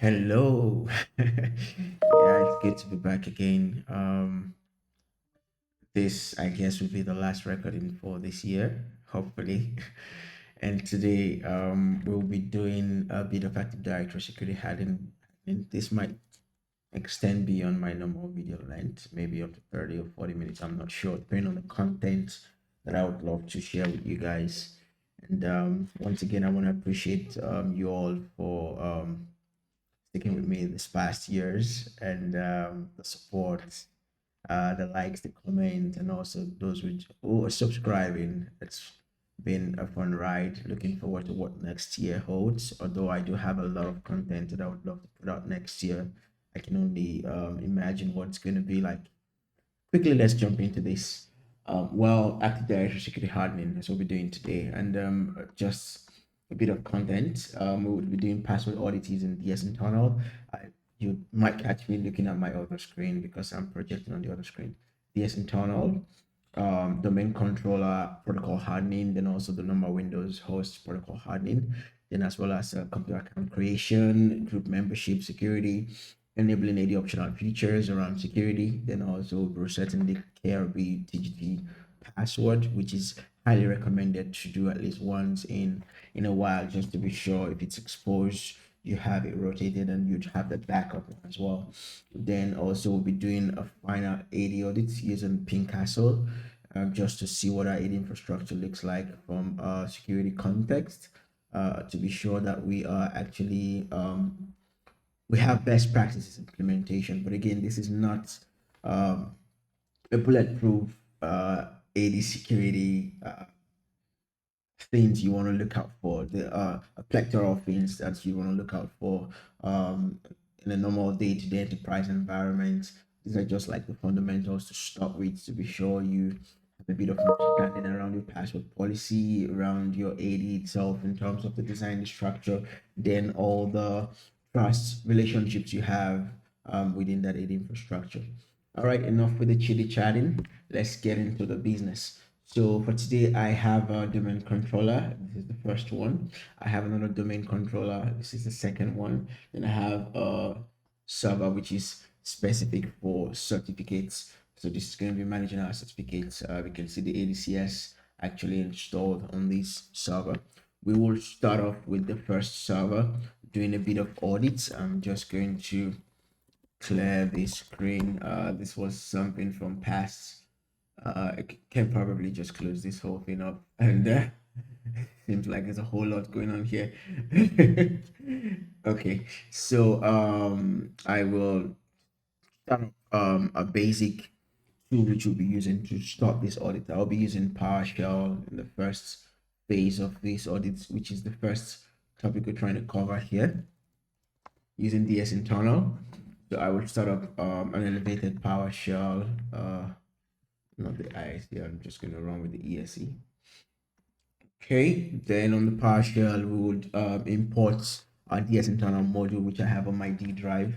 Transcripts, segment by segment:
Hello. Yeah, it's good to be back again. This I guess will be the last recording for this year, hopefully. And today we'll be doing a bit of Active Directory security hardening. And this might extend beyond my normal video length, maybe up to 30 or 40 minutes. I'm not sure, depending on the content that I would love to share with you guys. And once again, I want to appreciate you all for sticking with me this past years and the support, the likes, the comment, and also those who are subscribing. It's been a fun ride. Looking forward to what next year holds. Although I do have a lot of content that I would love to put out next year, I can only imagine what's going to be like. Quickly, let's jump into this. Active Directory security hardening is what we're doing today, and just a bit of content. We will be doing password audits using DS internal. You might catch me looking at my other screen because I'm projecting on the other screen. DS internal, domain controller protocol hardening, then also the normal Windows host protocol hardening, then as well as computer account creation, group membership security, enabling any optional features around security, then also resetting the KRB TGT password, which is highly recommended to do at least once in a while, just to be sure if it's exposed, you have it rotated and you'd have the backup as well. Then also we'll be doing a final AD audit using Ping Castle, just to see what our AD infrastructure looks like from a security context, to be sure that we are actually we have best practices implementation. But again, this is not um, a bulletproof AD security things you want to look out for. There are a plethora of things that you want to look out for in a normal day-to-day enterprise environment. These are just like the fundamentals to start with, to be sure you have a bit of understanding around your password policy, around your AD itself in terms of the design, the structure, then all the trust relationships you have within that AD infrastructure. All right, enough with the chitty chatting. Let's get into the business. So for today, I have a domain controller. This is the first one. I have another domain controller. This is the second one. Then I have a server which is specific for certificates. So this is going to be managing our certificates. We can see the ADCS actually installed on this server. We will start off with the first server, doing a bit of audits. I'm just going to clear this screen. This was something from past. I can probably just close this whole thing up, and seems like there's a whole lot going on here. Okay, so I will start a basic tool which we'll be using to start this audit. I'll be using PowerShell in the first phase of this audit, which is the first topic we're trying to cover here, using DS internal. So I will start up an elevated PowerShell, not the ISE. I'm just going to run with the ESE. Okay, then on the PowerShell, we would import our DS internal module, which I have on my D drive.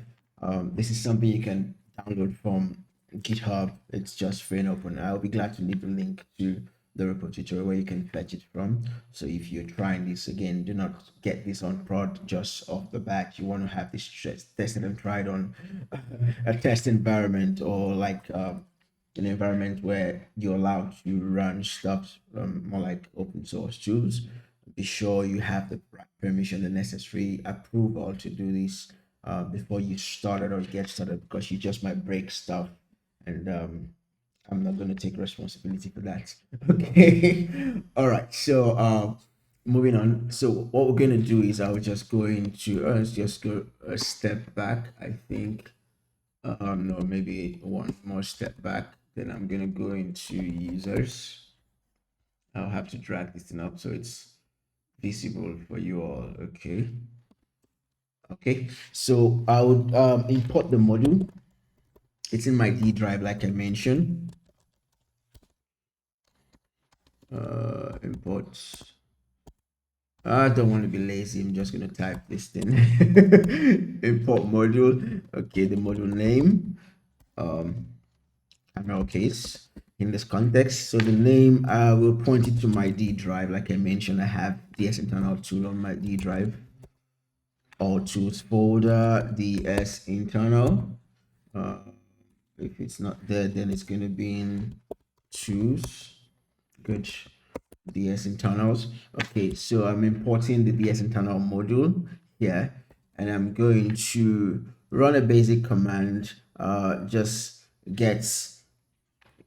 This is something you can download from GitHub. It's just free and open. I'll be glad to leave a link to the repository where you can fetch it from. So if you're trying this again, do not get this on prod just off the bat. You want to have this tested and tried on a test environment, or like an environment where you're allowed to run stuff more like open source tools. Be sure you have the right permission, the necessary approval to do this before you start it or get started, because you just might break stuff, and I'm not going to take responsibility for that. Okay. All right. So moving on. So what we're going to do is I'll just go into let's just go a step back. I think no, maybe one more step back. Then I'm gonna go into users. I'll have to drag this thing up so it's visible for you all. Okay. Okay. So I would import the module. It's in my D drive, like I mentioned. Import. I don't want to be lazy. I'm just gonna type this thing. Import module. Okay, the module name. Camera case in this context. So the name will point it to my D drive. Like I mentioned, I have DS internal tool on my D drive. all tools folder, ds internal. uh, if it's not there, then it's going to be in choose. Good. DS internals. Okay, so I'm importing the DS internal module here, and I'm going to run a basic command. Just gets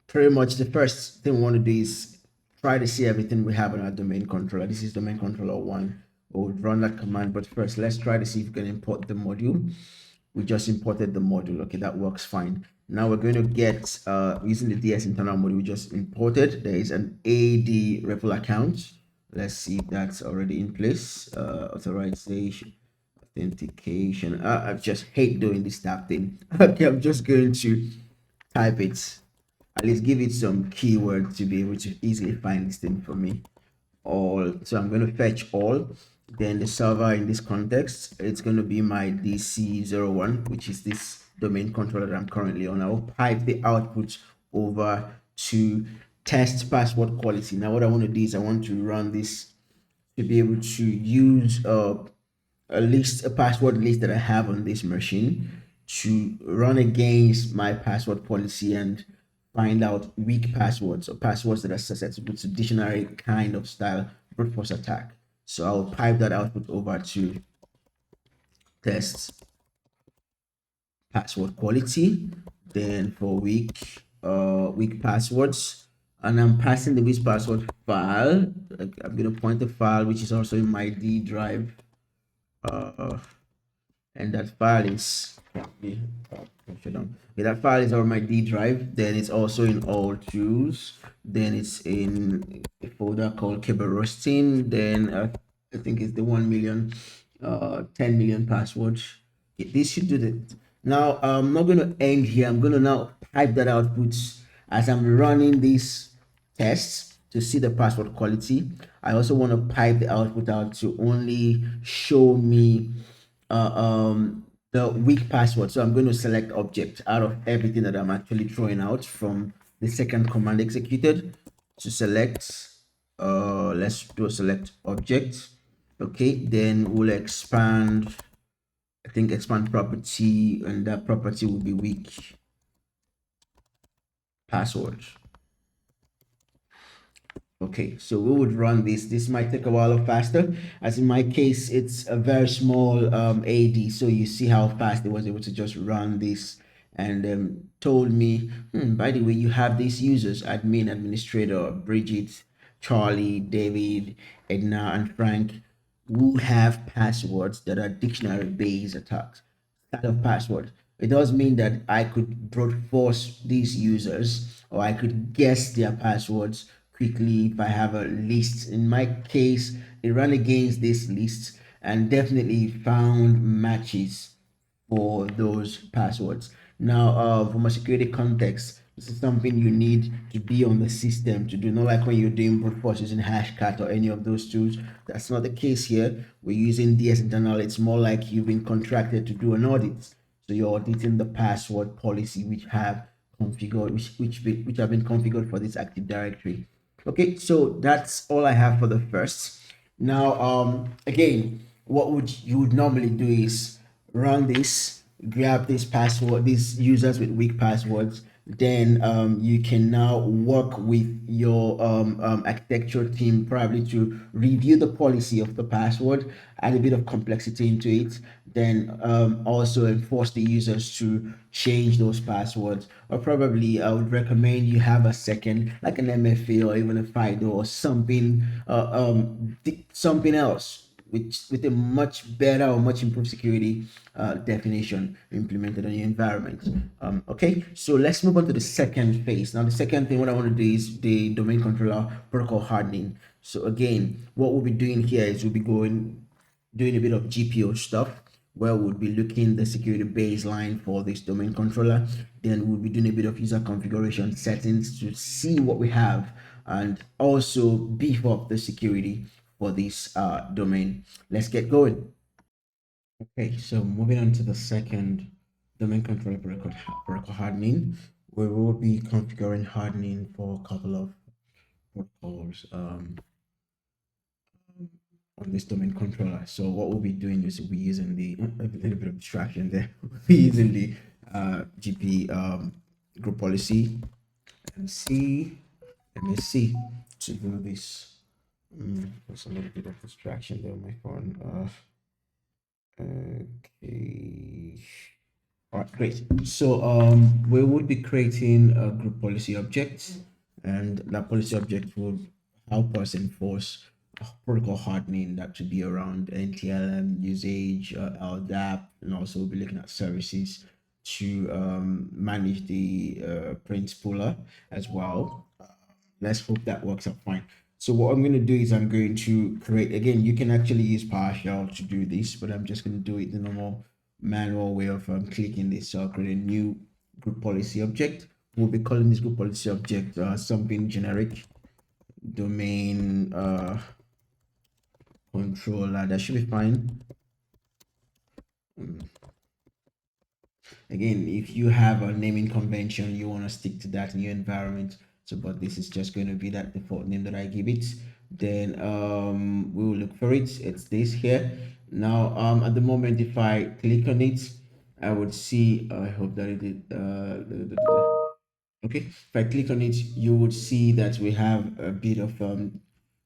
pretty much the first thing we want to do is try to see everything we have on our domain controller. This is domain controller one. We'll run that command, but first let's try to see if we can import the module. We just imported the module. Okay, that works fine. Now we're going to get using the DS internal module we just imported. There is an AD REPL account. Let's see if that's already in place. Authorization, authentication. I just hate doing this tab thing. Okay, I'm just going to type it, at least give it some keyword to be able to easily find this thing for me. All, so I'm going to fetch all, then the server in this context, it's going to be my dc01, which is this domain controller that I'm currently on. I'll pipe the output over to test password quality. Now what I want to do is I want to run this to be able to use a password list that I have on this machine to run against my password policy and find out weak passwords or passwords that are susceptible to dictionary kind of style brute force attack. So I'll pipe that output over to test password quality. Then for weak passwords, and I'm passing the weak password file. I'm gonna point the file which is also in my D drive. And that file is okay, that file is on my D drive. Then it's also in all tools. Then it's in a folder called cable roasting. Then I think it's the 1 million 10 million passwords. This should do that. Now I'm not going to end here. I'm going to now type that output as I'm running these tests to see the password quality. I also want to pipe the output out to only show me the weak password. So I'm going to select object out of everything that I'm actually throwing out from the second command executed to select. Let's do a select object. Okay, then we'll expand, I think expand property, and that property will be weak password. Okay, so we would run this. This might take a while faster, as in my case, it's a very small AD. So you see how fast it was able to just run this and told me, by the way, you have these users, admin, administrator, Bridget, Charlie, David, Edna, and Frank, who have passwords that are dictionary-based attacks. Kind of password. It does mean that I could brute force these users, or I could guess their passwords quickly if I have a list. In my case, it ran against this list and definitely found matches for those passwords. Now, from a security context, this is something you need to be on the system to do. Not like when you're doing brute force using Hashcat or any of those tools. That's not the case here. We're using DS internal. It's more like you've been contracted to do an audit. So you're auditing the password policy which have configured, which have been configured for this Active Directory. Okay, so that's all I have for the first. Now, again, what would you would normally do is run this, grab this password, these users with weak passwords. Then you can now work with your architecture team probably to review the policy of the password, add a bit of complexity into it, then also enforce the users to change those passwords. Or probably I would recommend you have a second, like an MFA or even a FIDO or something, something else with a much better or much improved security definition implemented on your environment. Okay, so let's move on to the second phase. Now, the second thing what I want to do is the domain controller protocol hardening. So again, what we'll be doing here is we'll be doing a bit of GPO stuff where we'll be looking the security baseline for this domain controller. Then we'll be doing a bit of user configuration settings to see what we have and also beef up the security for this domain. Let's get going. Okay, so moving on to the second domain controller protocol hardening, we will be configuring hardening for a couple of protocols. on this domain controller. So what we'll be doing is we'll be using the a little bit of distraction there. We'll be using the GP group policy MC MSC to do this. There's a little bit of distraction there on my phone. Okay. All right, great. So we would be creating a group policy object, and that policy object will help us enforce protocol hardening that should be around NTLM usage, LDAP, and also we'll be looking at services to manage the print spooler as well. Let's hope that works out fine. So what I'm going to do is I'm going to create, again, you can actually use PowerShell to do this, but I'm just going to do it the normal manual way of clicking this. So I'll create a new group policy object. We'll be calling this group policy object something generic, domain controller. That should be fine. Again, if you have a naming convention, you want to stick to that in your environment. So, but this is just going to be that default name that I give it. Then we will look for it. It's this here. Now, at the moment, if I click on it, I would see, I hope that it did, okay, if I click on it, you would see that we have a bit of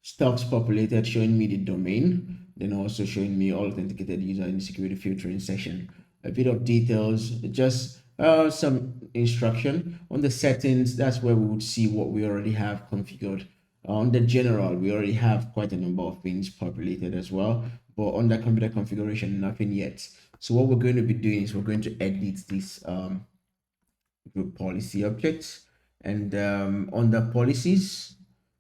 stocks populated showing me the domain, then also showing me all authenticated user in the security filtering section. A bit of details, just some instruction on the settings. That's where we would see what we already have configured. On the general, we already have quite a number of things populated as well, but on the computer configuration, nothing yet. So what we're going to be doing is we're going to edit this group policy objects, and under policies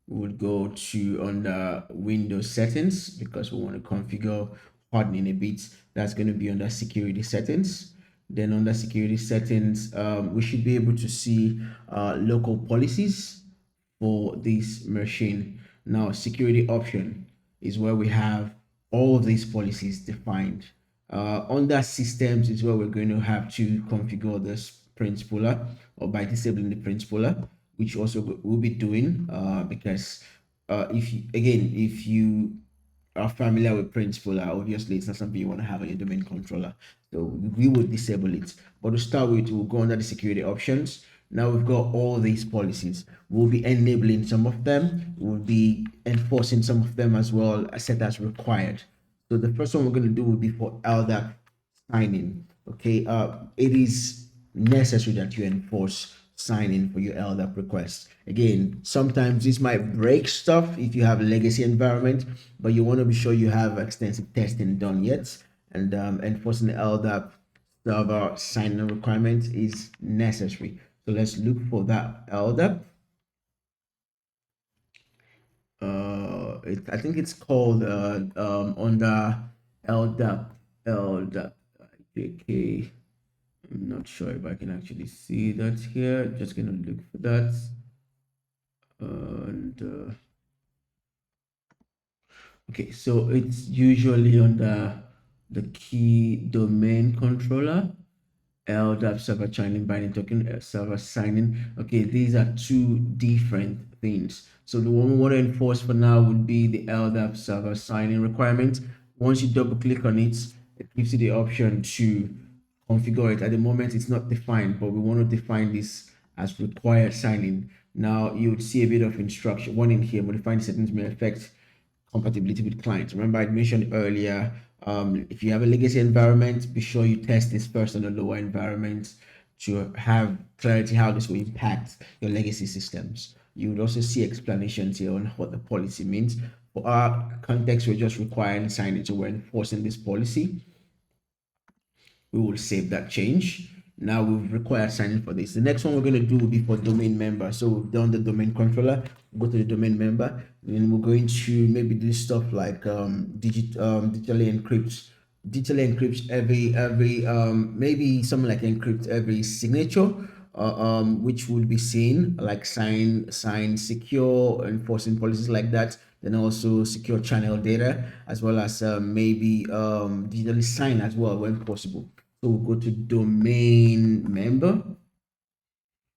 we will go to under Windows settings because we want to configure hardening a bit. That's going to be under security settings. Then under security settings, we should be able to see local policies for this machine. Now security option is where we have all of these policies defined. Under systems is where we're going to have to configure this print spooler, or by disabling the print spooler, which also we'll be doing because if you, again, if you are familiar with print spooler, obviously it's not something you want to have on your domain controller, so we will disable it. But to start with, we'll go under the security options. Now we've got all these policies. We'll be enabling some of them, we'll be enforcing some of them as well, set as required. So the first one we're going to do will be for LDAP signing. Okay, it is necessary that you enforce signing for your LDAP request. Again, sometimes this might break stuff if you have a legacy environment, but you want to be sure you have extensive testing done yet, and enforcing the LDAP server sign-in requirement is necessary. So let's look for that LDAP. I think it's called under LDAP JK. I'm not sure if I can actually see that here. Just gonna look for that. And okay, so it's usually under the key domain controller, LDAP server signing binding token, server signing. Okay, these are two different things. So the one we want to enforce for now would be the LDAP server signing requirement. Once you double click on it, it gives you the option to configure it. At the moment, it's not defined, but we want to define this as required signing. Now you would see a bit of instruction, one in here: modifying settings may affect compatibility with clients. Remember I mentioned earlier, if you have a legacy environment, be sure you test this first on a lower environment to have clarity how this will impact your legacy systems. You would also see explanations here on what the policy means. For our context, we're just requiring signage, so we're enforcing this policy. We will save that change. Now we've required signing for this. The next one we're going to do will be for domain member. So we've done the domain controller, go to the domain member, and we're going to maybe do stuff like digitally encrypt every maybe something like encrypt every signature, which would be seen like sign secure, enforcing policies like that. Then also secure channel data, as well as maybe digitally sign as well when possible. So we'll go to domain member.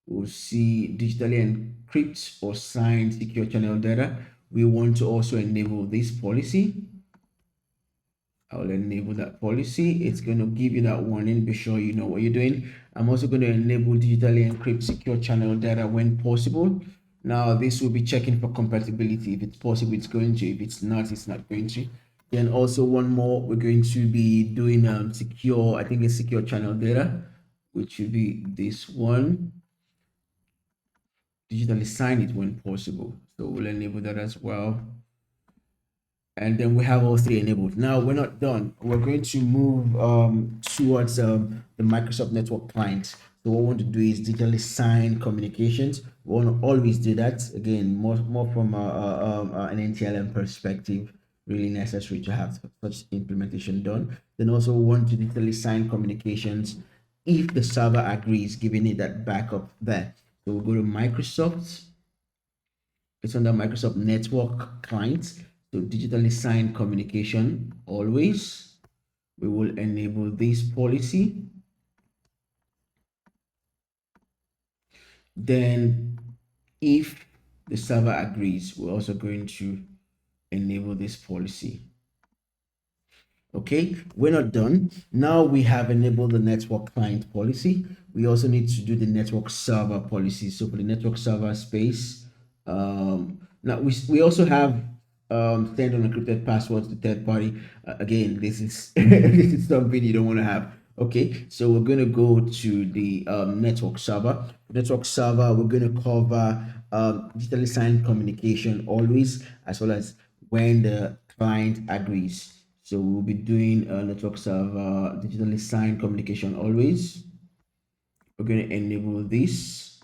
We'll see digitally encrypt or sign secure channel data. We want to also enable this policy. I'll enable that policy. It's going to give you that warning. Be sure you know what you're doing. I'm also going to enable digitally encrypt secure channel data when possible. Now, this will be checking for compatibility. If it's possible, it's going to. If it's not, it's not going to. Then also one more, we're going to be doing secure, I think it's secure channel data, which should be this one. Digitally sign it when possible. So we'll enable that as well. And then we have all three enabled. Now we're not done. We're going to move towards the Microsoft Network client. So what we want to do is digitally sign communications. We want to always do that. Again, more from an NTLM perspective, really necessary to have such implementation done. Then also want to digitally sign communications if the server agrees, giving it that backup there. So we'll go to Microsoft. It's under Microsoft Network Clients. So digitally signed communication always. We will enable this policy. Then if the server agrees, we're also going to enable this policy. Okay, we're not done. Now we have enabled the network client policy. We also need to do the network server policy. So for the network server space, now we also have send unencrypted passwords to third party. Again, this is this is something you don't want to have. Okay, so we're going to go to the network server. Network server, we're going to cover digitally signed communication always, as well as when the client agrees. So we'll be doing a network server digitally signed communication always. We're going to enable this.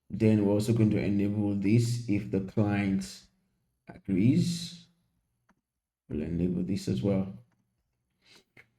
Then we're also going to enable this if the client agrees. We'll enable this as well.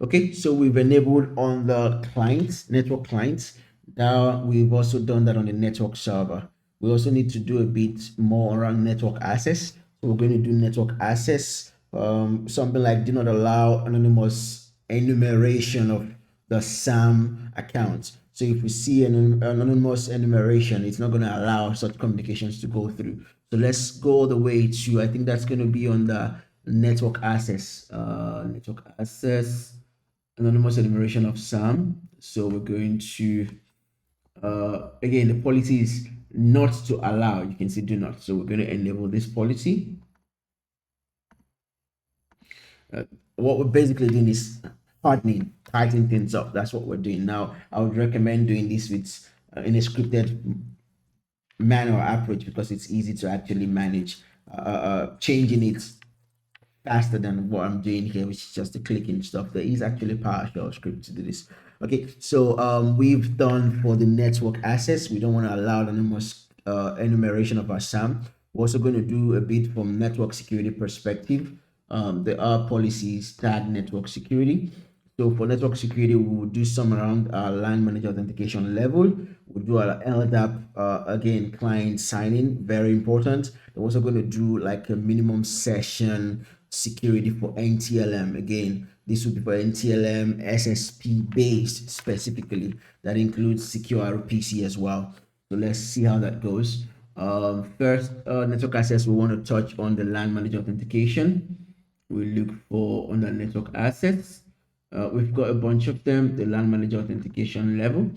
Okay, so we've enabled on the clients, network clients. Now we've also done that on the network server. We also need to do a bit more around network access. So we're going to do network access, something like do not allow anonymous enumeration of the SAM account. So if we see an anonymous enumeration, it's not going to allow such communications to go through. So let's go all the way to, I think that's going to be on the network access, anonymous enumeration of SAM. So we're going to, again, the policy is not to allow. You can see do not. So we're going to enable this policy. What we're basically doing is hardening, tightening things up. That's what we're doing now. I would recommend doing this with in a scripted manual approach because it's easy to actually manage. Changing it faster than what I'm doing here, which is just the clicking stuff. There is actually PowerShell script to do this. Okay, so we've done for the network access. We don't want to allow anonymous enumeration of our SAM. We're also going to do a bit from network security perspective. There are policies tag network security. So for network security, we will do some around our line manager authentication level. We'll do our LDAP, again, client signing, very important. We're also going to do like a minimum session security for NTLM. Again, this would be for NTLM SSP based specifically. That includes secure RPC as well. So let's see how that goes. First, network access, we want to touch on the LAN manager authentication. We look for under network assets. We've got a bunch of them, the LAN manager authentication level.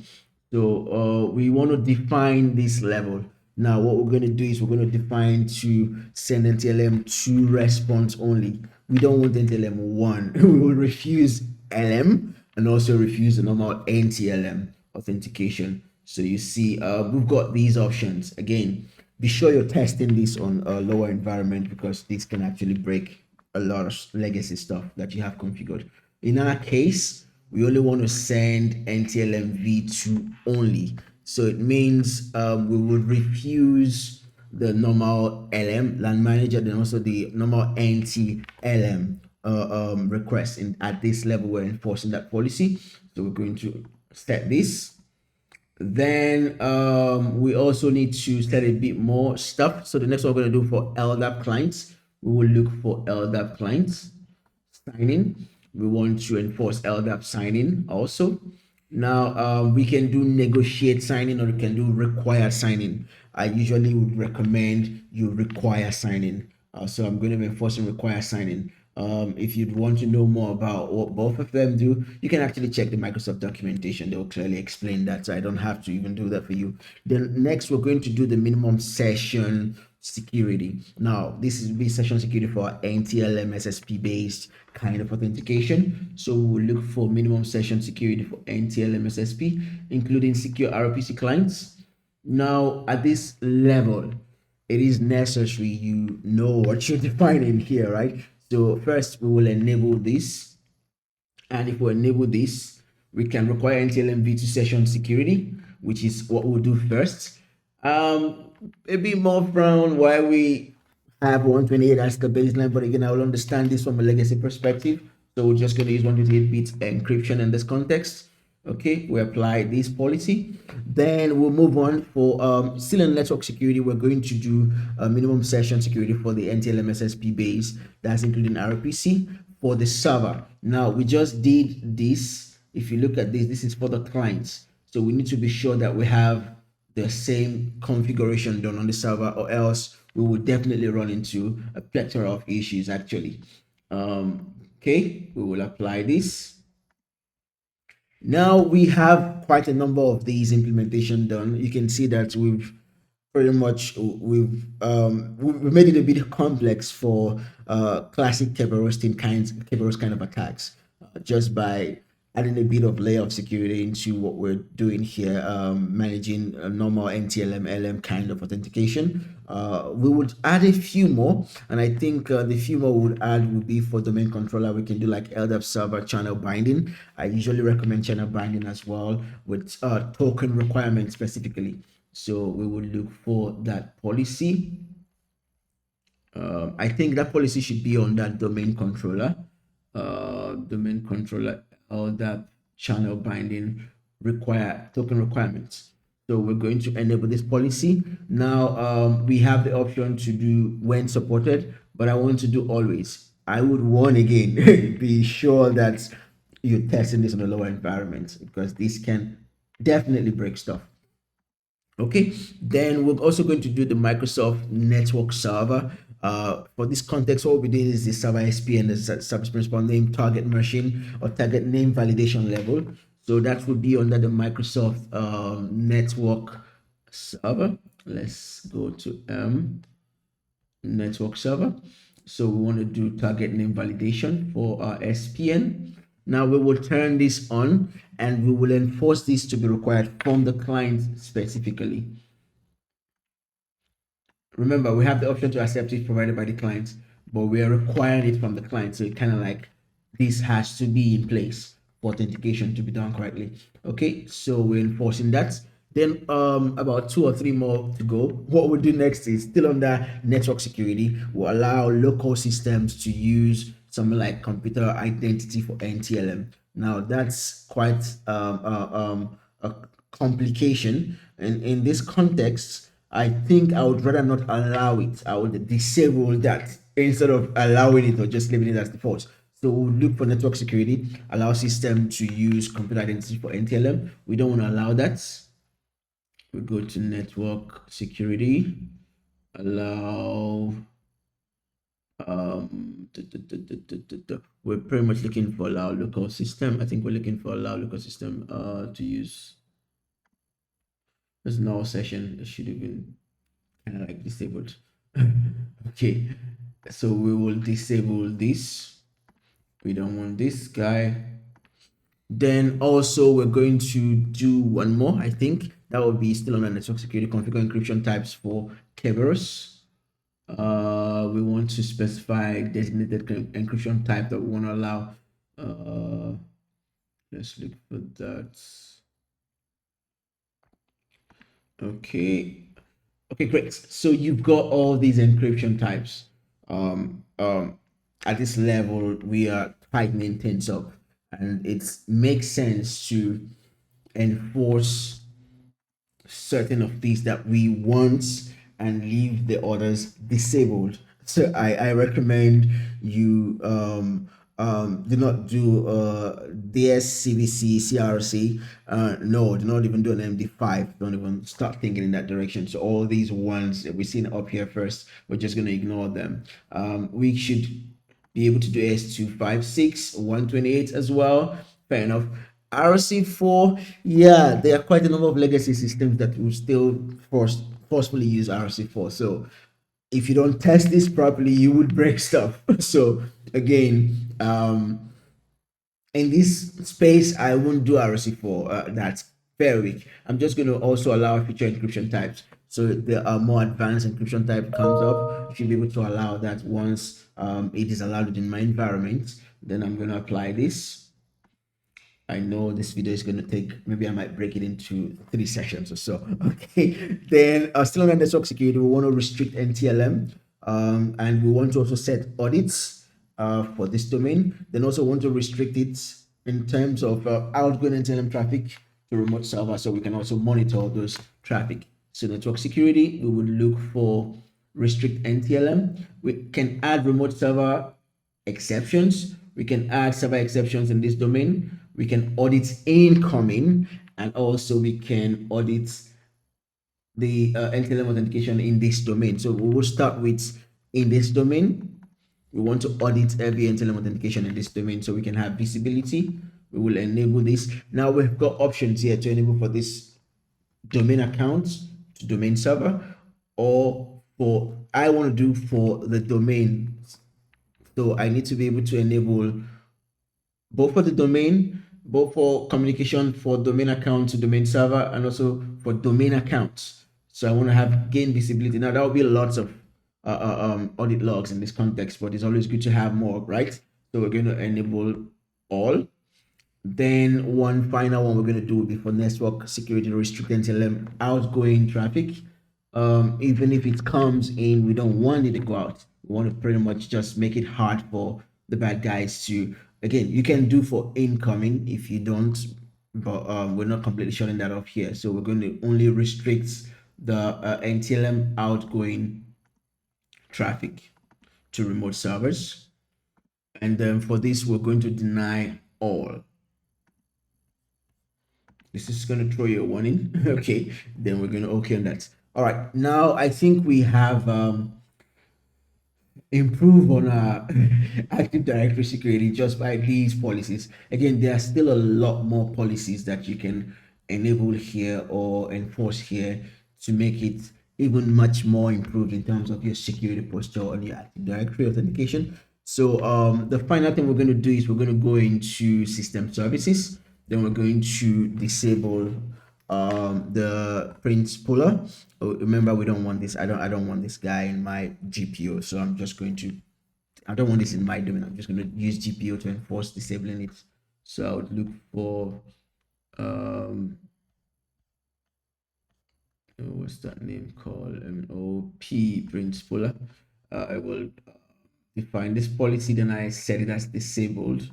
So we want to define this level. Now, what we're going to do is we're going to define to send NTLM 2 response only. We don't want NTLM 1. We will refuse LM and also refuse the normal NTLM authentication. So you see, we've got these options. Again, be sure you're testing this on a lower environment because this can actually break a lot of legacy stuff that you have configured. In our case, we only want to send NTLM v2 only. So it means we will refuse the normal LM LAN manager, then also the normal NTLM request. And at this level, we're enforcing that policy. So we're going to set this. Then we also need to set a bit more stuff. So the next one we're going to do for LDAP clients, we will look for LDAP clients signing. We want to enforce LDAP signing also. Now we can do negotiate signing or we can do require signing. I usually would recommend you require signing. So I'm going to be enforcing require signing. If you'd want to know more about what both of them do, you can actually check the Microsoft documentation. They will clearly explain that. So I don't have to even do that for you. Then next, we're going to do the minimum session security. Now, this is be session security for NTLM SSP based kind of authentication. So we'll look for minimum session security for NTLM SSP, including secure RPC clients. Now, at this level, it is necessary you know what you're defining here, right? So first, we will enable this, and if we enable this, we can require NTLM v2 session security, which is what we'll do first. A bit more from why we have 128 as the baseline, but again, I will understand this from a legacy perspective. So we're just going to use 128-bit encryption in this context. Okay, we apply this policy. Then we'll move on for still in network security. We're going to do a minimum session security for the NTLM SSP base. That's including RPC for the server. Now we just did this. If you look at this, this is for the clients. So we need to be sure that we have the same configuration done on the server, or else we will definitely run into a plethora of issues actually. Okay, we will apply this. Now we have quite a number of these implementation done. You can see that we've pretty much we've made it a bit complex for classic Kerberos kind of attacks, just by adding a bit of layer of security into what we're doing here, managing a normal NTLM LM kind of authentication. We would add a few more, and I think the few more we would add would be for domain controller. We can do like LDAP server channel binding. I usually recommend channel binding as well with token requirements specifically. So we will look for that policy. I think that policy should be on that domain controller. Domain controller, all that channel binding require token requirements. So we're going to enable this policy. Now we have the option to do when supported, but I want to do always. I would warn again, be sure that you're testing this on a lower environment, because this can definitely break stuff. Okay, then we're also going to do the Microsoft Network Server. For this context, what we did is the server SP and the service principal name target machine or target name validation level. So that would be under the Microsoft Network Server. Let's go to Network Server. So we want to do target name validation for our SPN. Now we will turn this on, and we will enforce this to be required from the client specifically. Remember, we have the option to accept it provided by the client, but we are requiring it from the client. So it kind of like this has to be in place for authentication to be done correctly. Okay, so we're enforcing that. Then about two or three more to go. What we'll do next is still under network security. We'll allow local systems to use something like computer identity for NTLM. Now that's quite a complication, and in this context, I think I would rather not allow it. I would disable that instead of allowing it or just leaving it as default. So we'll look for network security, allow system to use computer identity for NTLM. We don't want to allow that. We go to network security, allow we're pretty much looking for allow local system. I think we're looking for allow local system to use. There's no session. It should have been kind of like disabled. Okay, so we will disable this. We don't want this guy. Then also we're going to do one more. I think that will be still on the network security configure encryption types for Kerberos. We want to specify designated encryption type that we want to allow. Let's look for that. Okay, great. So you've got all these encryption types. At this level, we are tightening things up, and it makes sense to enforce certain of these that we want and leave the others disabled. So I recommend you do not do DSCVC, CRC. No, do not even do an MD5. Don't even start thinking in that direction. So all these ones that we've seen up here first, we're just going to ignore them. We should be able to do S256, 128 as well. Fair enough. RC4, yeah, there are quite a number of legacy systems that will still forcefully use RC4. So if you don't test this properly, you would break stuff. So again, in this space, I won't do RC4. That's very weak. I'm just going to also allow future encryption types. So there are more advanced encryption type comes up. You should be able to allow that once it is allowed in my environment. Then I'm going to apply this. I know this video is going to take, maybe I might break it into 3 sessions or so. Okay. Then still on network security, we want to restrict NTLM, and we want to also set audits for this domain. Then also want to restrict it in terms of outgoing NTLM traffic to remote server, so we can also monitor those traffic. So network security, we would look for restrict NTLM. We can add remote server exceptions. We can add server exceptions in this domain. We can audit incoming, and also we can audit the NTLM authentication in this domain. So we will start with in this domain. We want to audit every NTLM authentication in this domain so we can have visibility. We will enable this. Now we've got options here to enable for this domain accounts to domain server, or for I want to do for the domain. So I need to be able to enable both for the domain, both for communication for domain account to domain server, and also for domain accounts. So I want to have gain visibility. Now that will be lots of audit logs in this context, but it's always good to have more, right? So we're going to enable all. Then one final one we're going to do before network security restrict NTLM outgoing traffic. Even if it comes in, we don't want it to go out. We want to pretty much just make it hard for the bad guys to, again, you can do for incoming if you don't, but we're not completely shutting that off here. So we're going to only restrict the NTLM outgoing traffic to remote servers. And then for this, we're going to deny all. This is going to throw you a warning. Okay, then we're going to okay on that. All right, now I think we have improve on our Active Directory security just by these policies. Again, there are still a lot more policies that you can enable here or enforce here to make it even much more improved in terms of your security posture on your Active Directory authentication. So the final thing we're going to do is we're going to go into system services. Then we're going to disable the print puller. Oh, remember, we don't want this. I don't want this guy in my GPO. So I'm just going to, I don't want this in my domain. I'm just going to use GPO to enforce disabling it. So I would look for what's that name called? MOP print puller. I will define this policy, then I set it as disabled.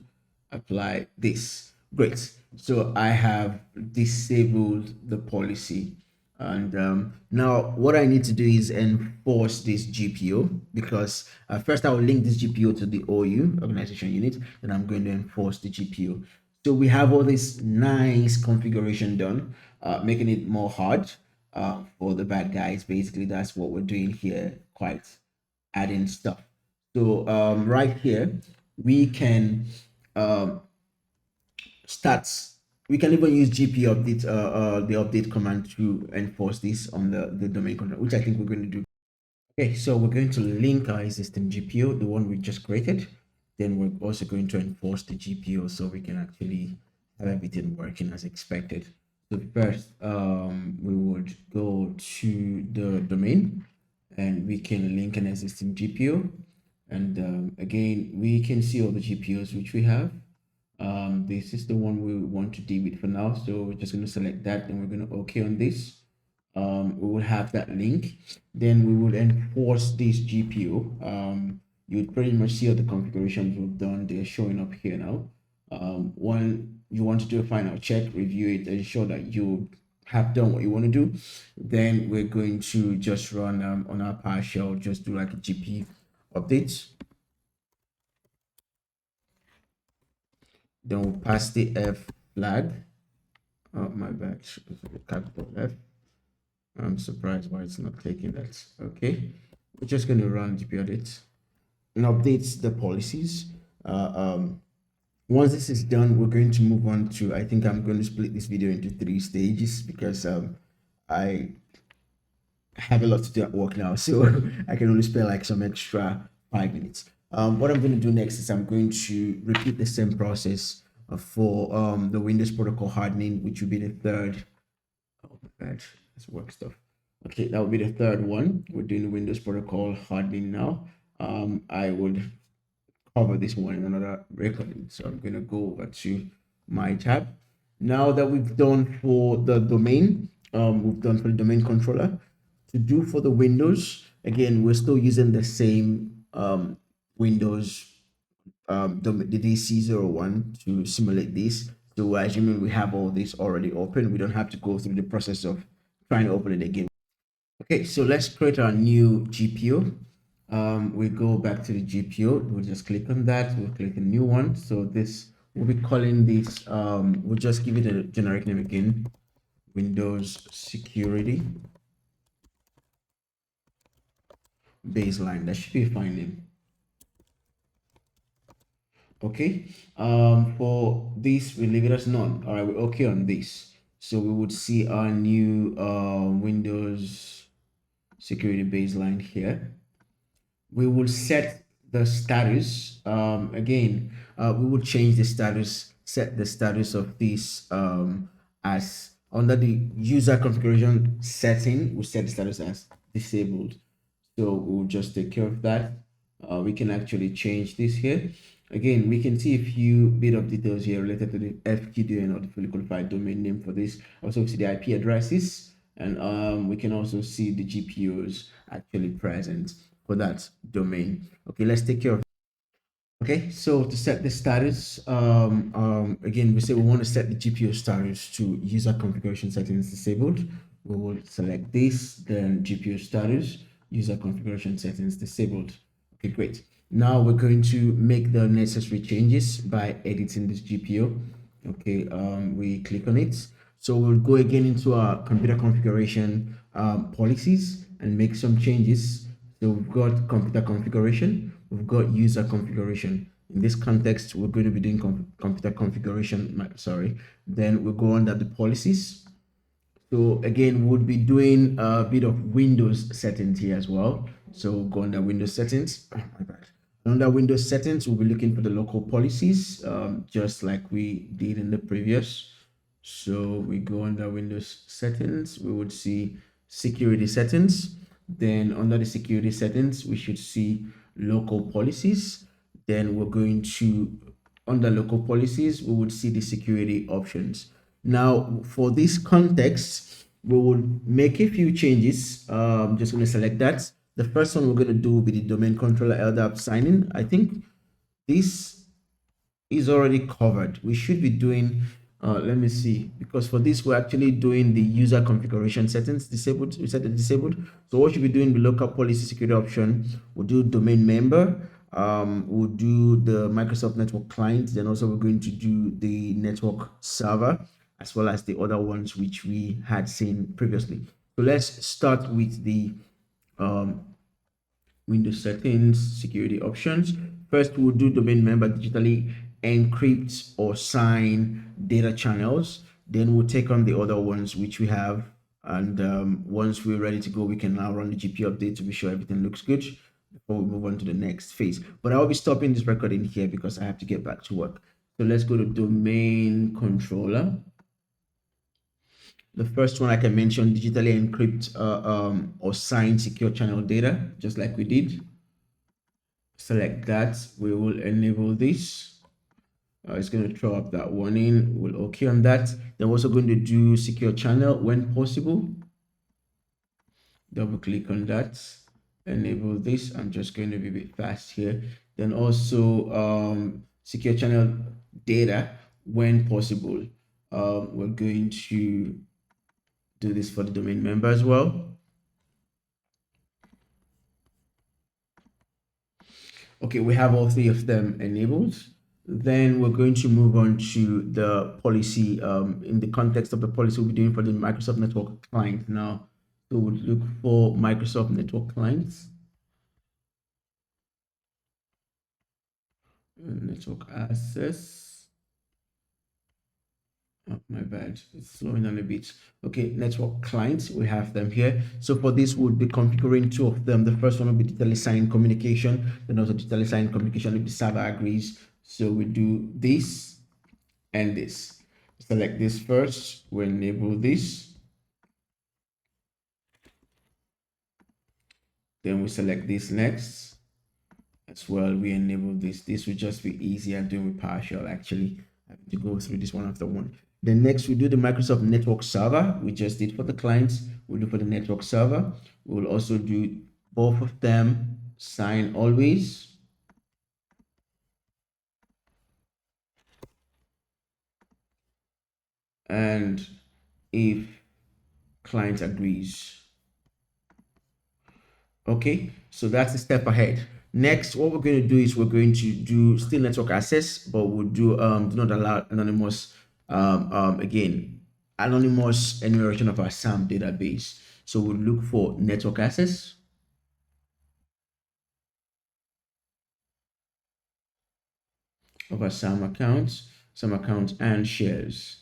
Apply this. Great. So I have disabled the policy. And now what I need to do is enforce this GPO, because first I will link this GPO to the OU organization unit, and I'm going to enforce the GPO. So we have all this nice configuration done, making it more hard for the bad guys. Basically, that's what we're doing here, quite adding stuff. So right here, we can start, we can even use GP update, the update command to enforce this on the domain controller, which I think we're going to do. Okay, so we're going to link our existing GPO, the one we just created. Then we're also going to enforce the GPO so we can actually have everything working as expected. So first, we would go to the domain, and we can link an existing GPO. And again, we can see all the GPOs which we have. This is the one we want to deal with for now. So we're just going to select that, and we're going to OK on this. We will have that link. Then we will enforce this GPO. You would pretty much see all the configurations we've done. They're showing up here now. One, you want to do a final check, review it, ensure that you have done what you want to do. Then we're going to just run on our PowerShell, just do like a GP update. Then we'll pass the F flag. Oh, my bad. Capital F. I'm surprised why it's not taking that. Okay. We're just going to run GP audit and update the policies. Uh, um, Once this is done, we're going to move on to, I think I'm going to split this video into 3 stages because I have a lot to do at work now, so I can only spare like some extra 5 minutes. What I'm going to do next is I'm going to repeat the same process for the Windows protocol hardening, which will be the third. Oh my god, that's work stuff. Okay, that will be the third one. We're doing the Windows protocol hardening now. I would cover this one in another recording. So I'm going to go over to my tab. Now that we've done for the domain, we've done for the domain controller. To do for the Windows, again, we're still using the same Windows the DC01 to simulate this. So assuming we have all this already open, we don't have to go through the process of trying to open it again. Okay, so let's create our new GPO. We go back to the GPO. We'll just click on that. We'll click a new one. So this, we'll be calling this, we'll just give it a generic name again, Windows Security Baseline. That should be a fine name. Okay, for this, we leave it as none. All right, we're okay on this. So we would see our new Windows Security Baseline here. We will set the status again. We will change the status, set the status of this as under the user configuration setting. We set the status as disabled, so we'll just take care of that. We can actually change this here. Again, we can see a few bit of details here related to the FQDN or the fully qualified domain name for this. Also see the IP addresses, and we can also see the GPUs actually present for that domain. Okay, let's take care of. Okay, so to set the status, again, we say we want to set the GPU status to user configuration settings disabled. We will select this, then GPU status, user configuration settings disabled. Okay, great. Now we're going to make the necessary changes by editing this GPU. Okay, we click on it. So we'll go again into our computer configuration policies and make some changes. So we've got computer configuration, we've got user configuration. In this context, we're going to be doing computer configuration, sorry. Then we'll go under the policies. So again, we'll be doing a bit of Windows settings here as well. So we'll go under Windows settings. Oh, my bad. Under Windows settings, we'll be looking for the local policies, just like we did in the previous. So we go under Windows settings, we would see security settings. Then under the security settings, we should see local policies. Then we're going to, under local policies, we would see the security options. Now, for this context, we will make a few changes. I'm just going to select that. The first one we're going to do will be the domain controller LDAP sign-in. I think this is already covered. We should be doing, let me see, because for this, we're actually doing the user configuration settings disabled. We set it disabled. So what should be doing the local policy security option? We'll do domain member. We'll do the Microsoft Network client. Then also we're going to do the network server, as well as the other ones which we had seen previously. So let's start with the Windows settings, security options. First, we'll do domain member digitally encrypt or sign data channels. Then we'll take on the other ones which we have. And once we're ready to go, we can now run the GPU update to be sure everything looks good before we move on to the next phase. But I'll be stopping this recording here because I have to get back to work. So let's go to domain controller. The first one, like I mentioned, digitally encrypt or sign secure channel data, just like we did. Select that. We will enable this. It's going to throw up that warning. We'll okay on that. Then we're also going to do secure channel when possible. Double click on that. Enable this. I'm just going to be a bit fast here. Then also secure channel data when possible. We're going to do this for the domain member as well. Okay, we have all three of them enabled. Then we're going to move on to the policy. In the context of the policy, we'll be doing for the Microsoft Network client now. So we'll look for Microsoft Network clients, network access. Oh, my bad. It's slowing down a bit. Okay, network clients, we have them here. So for this, we'll be configuring two of them. The first one will be digitally signed communication, then also digitally signed communication if the server agrees. So we do this and this. Select this first, we enable this. Then we select this next. As well, we enable this. This will just be easier doing with PowerShell actually. I have to go through this one after one. Then next we do the Microsoft Network Server. We just did for the clients. We'll do for the network server. We'll also do both of them. Sign always. And if client agrees. Okay, so that's a step ahead. Next, what we're going to do is we're going to do still network access, but we'll do not allow anonymous again anonymous enumeration of our SAM database. So we'll look for network access of our SAM accounts and shares.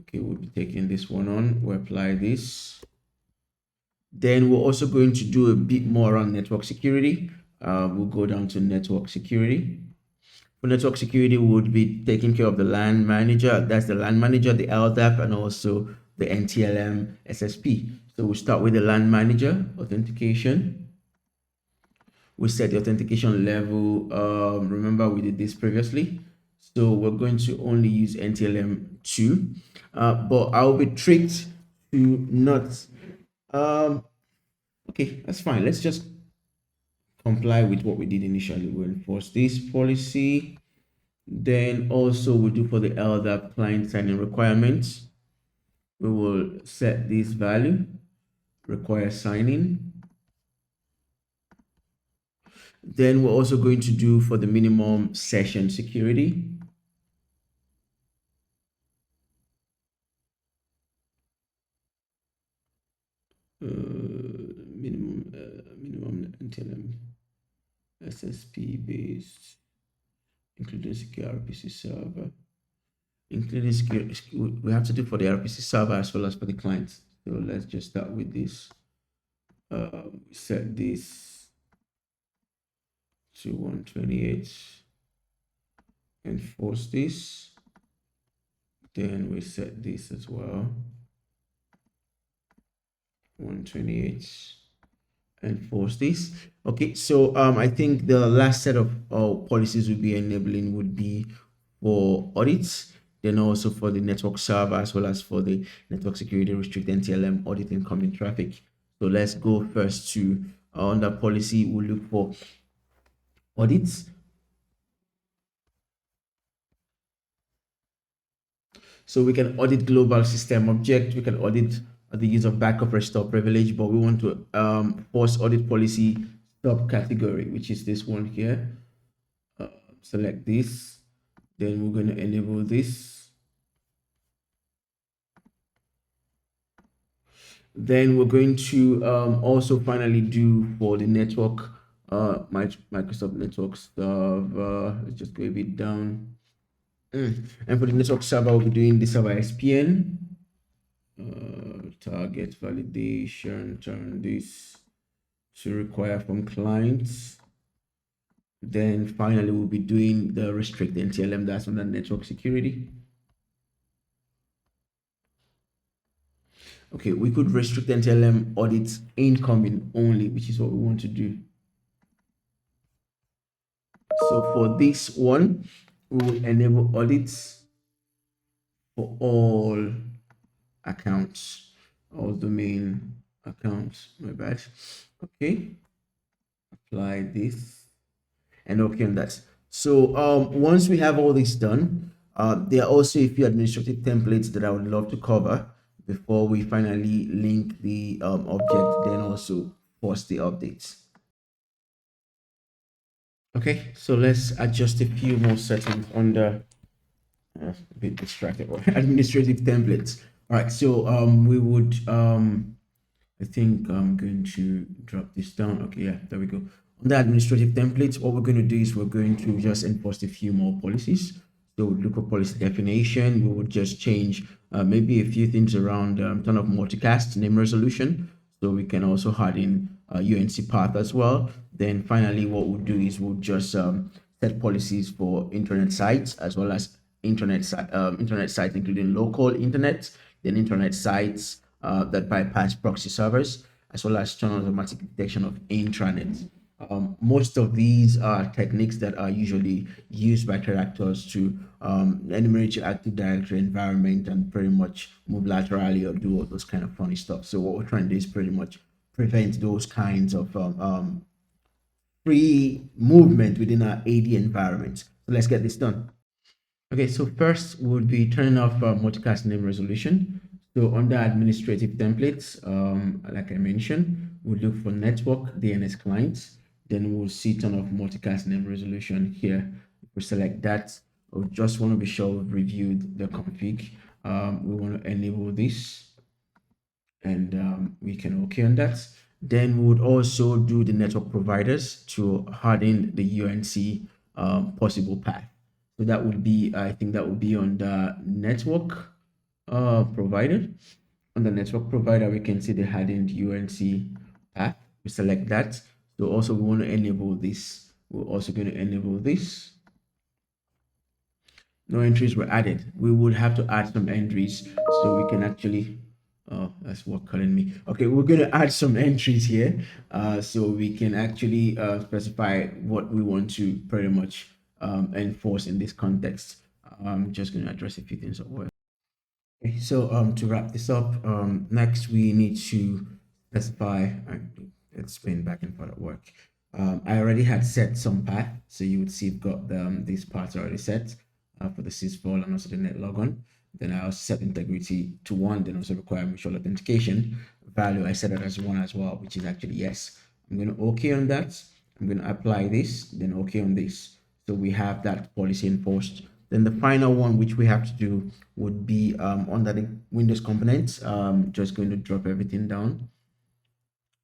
Okay, we'll be taking this one on. We'll apply this. Then we're also going to do a bit more on network security. We'll go down to network security. For network security, we would be taking care of the LAN manager. That's the LAN manager, the LDAP, and also the NTLM SSP. So we start with the LAN manager authentication. We set the authentication level. Remember, we did this previously. So we're going to only use NTLM 2, but I'll be tricked to not. Okay, that's fine. Let's just comply with what we did initially. We'll enforce this policy. Then also we do for the LDAP client signing requirements. We will set this value, require signing. Then we're also going to do for the minimum session security. Minimum NTLM SSP based, including secure RPC server. Including secure, we have to do for the RPC server as well as for the clients. So let's just start with this. Set this to 128. Enforce this. Then we set this as well. 128. Enforce this. Okay, so I think the last set of policies we'll be enabling would be for audits, then also for the network server as well as for the network security restrict NTLM audit incoming traffic. So let's go first to under policy. We'll look for audits. So we can audit global system object. We can audit the use of backup restore privilege, but we want to force audit policy subcategory, which is this one here. Select this. Then we're going to enable this. Then we're going to also finally do for the network, Microsoft network stuff. Let's just go a bit down. And for the network server, we'll be doing the server SPN. Target validation, turn this to require from clients. Then finally, we'll be doing the restrict NTLM, that's on the network security. Okay, we could restrict NTLM audits incoming only, which is what we want to do. So for this one, we will enable audits for all accounts, all domain accounts. My bad. Okay, apply this and okay on that. So once we have all this done, there are also a few administrative templates that I would love to cover before we finally link the object, then also force the updates. Okay, so let's adjust a few more settings on the a bit distracted administrative templates. All right, so we would I think I'm going to drop this down. Okay, yeah, there we go. On the administrative templates, what we're going to do is we're going to just enforce a few more policies. So we'll look for policy definition. We would just change maybe a few things around turn off multicast name resolution. So we can also add in UNC path as well. Then finally, what we'll do is we'll just set policies for internet sites as well as internet sites, including local internet, then internet sites that bypass proxy servers, as well as turn on automatic detection of intranet. Most of these are techniques that are usually used by threat actors to enumerate your Active Directory environment and pretty much move laterally or do all those kind of funny stuff. So what we're trying to do is pretty much prevent those kinds of free movement within our AD environment. So let's get this done. Okay, so first we'll be turning off multicast name resolution. So under administrative templates, like I mentioned, we'll look for network DNS clients. Then we'll see turn off multicast name resolution here. If we select that, we just want to be sure we've reviewed the config. We want to enable this and we can OK on that. Then we would also do the network providers to harden the UNC possible path. So that would be, I think that would be on the network provider. On the network provider, we can see the hardened UNC path. We select that. So also we want to enable this. We're also going to enable this. No entries were added. We would have to add some entries so we can actually, oh, that's what calling me. Okay, we're going to add some entries here so we can actually specify what we want to pretty much enforce in this context. I'm just going to address a few things at work. Okay, so to wrap this up, next we need to specify, it's been back and forth at work. I already had set some path, so you would see I've got these parts already set for the sysvol and also the net logon. Then I also set integrity to 1, then also require mutual authentication value. I set it as 1 as well, which is actually yes. I'm going to OK on that. I'm going to apply this, then OK on this. So we have that policy enforced. Then the final one, which we have to do, would be under the Windows components. Just going to drop everything down.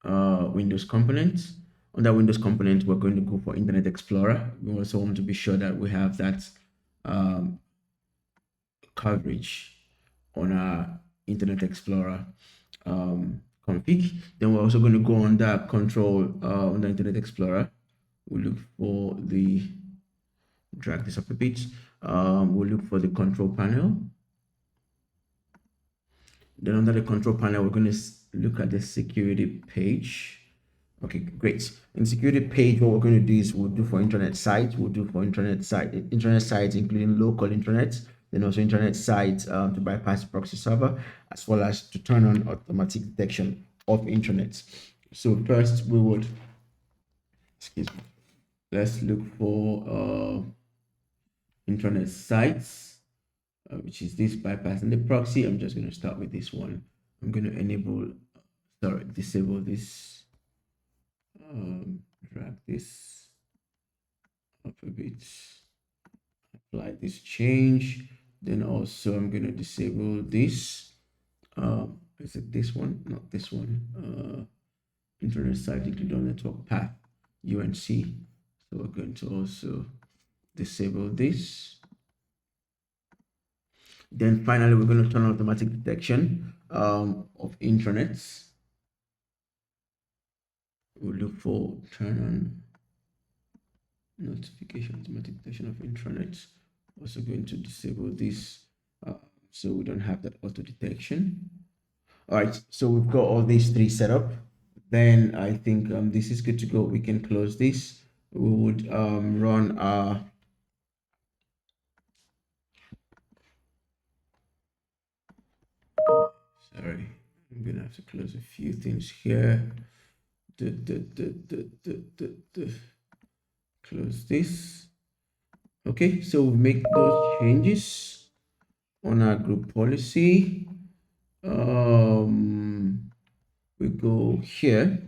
Windows components. Under Windows components, we're going to go for Internet Explorer. We also want to be sure that we have that coverage on our Internet Explorer config. Then we're also going to go under control on the Internet Explorer. We'll look for the, drag this up a bit. We'll look for the control panel. Then under the control panel, we're going to look at the security page. Okay, great. In security page, what we're going to do is we'll do for internet sites, internet sites, including local internet, then also internet sites to bypass proxy server, as well as to turn on automatic detection of internet. So first we would, excuse me, let's look for internet sites, which is this bypassing the proxy. I'm just going to start with this one. I'm going to disable this, drag this up a bit, apply this change. Then also I'm going to disable this. Is it this one? Not this one. Internet site including network path UNC. So we're going to also disable this. Then finally, we're going to turn on automatic detection of intranets. We'll look for turn on notification automatic detection of intranets. Also going to disable this so we don't have that auto detection. All right, so we've got all these 3 set up. Then I think this is good to go. We can close this. We would run our sorry, I'm gonna have to close a few things here. Close this. Okay, so we make those changes on our group policy. We go here.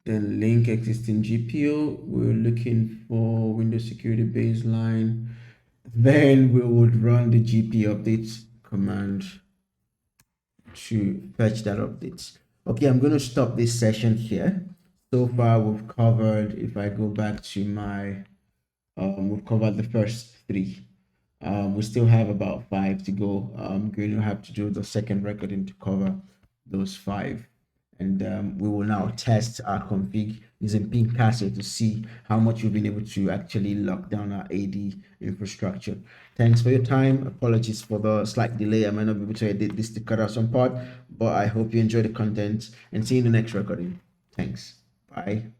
Then link existing GPU. We're looking for Windows security baseline. Then we would run the GPU update command to fetch that update. Okay, I'm going to stop this session here. So far, we've covered, if I go back to my, we've covered the first three. We still have about five to go. I'm going to have to do the second recording to cover those five. And we will now test our config using Ping Castle to see how much we've been able to actually lock down our AD infrastructure. Thanks for your time. Apologies for the slight delay. I might not be able to edit this to cut out some part, but I hope you enjoy the content and see you in the next recording. Thanks. Bye.